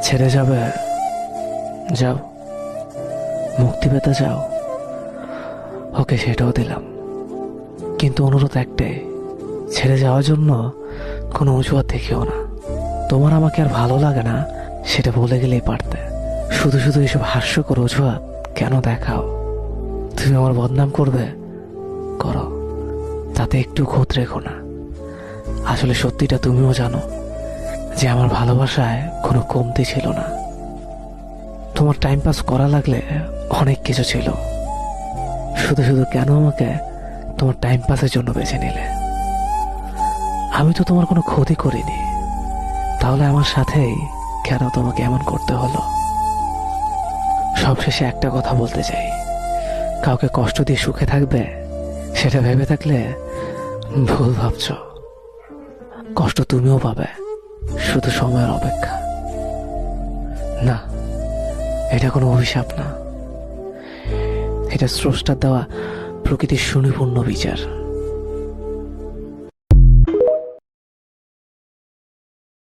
ছেড়ে যাবে? যাও, মুক্তি পেতে যাও। ওকে, সেটাও দিলাম, কিন্তু অনুরোধ একটাই, ছেড়ে যাওয়ার জন্য কোনো অজুহাত দেখিও না। তোমার আমাকে আর ভালো লাগে না সেটা বলে গেলেই পারতে। শুধু শুধু এসব হাস্যকর অজুহাত কেন দেখাও? তুমি আমার বদনাম করবে, করো, তাতে একটু খোঁত রেখো না। আসলে সত্যিটা তুমিও জানো যে আমার ভালোবাসায় কোনো কমতি ছিল না। তোমার টাইম পাস করা লাগলে অনেক কিছু ছিল, শুধু শুধু কেন আমাকে তোমার টাইম পাসের জন্য বেছে নিলে? আমি তো তোমার কোনো ক্ষতি করিনি, তাহলে আমার সাথেই কেন তোমাকে এমন করতে হলো? সবশেষে একটা কথা বলতে চাই, কাউকে কষ্ট দিয়ে সুখে থাকবে সেটা ভেবে থাকলে ভুল ভাবছ। কষ্ট তুমিও পাবে, শুধু সময়ের অপেক্ষা। না, এটা কোনো অভিশাপ না, এটা স্রষ্টার দেওয়া প্রকৃতির সুনিপুণ বিচার।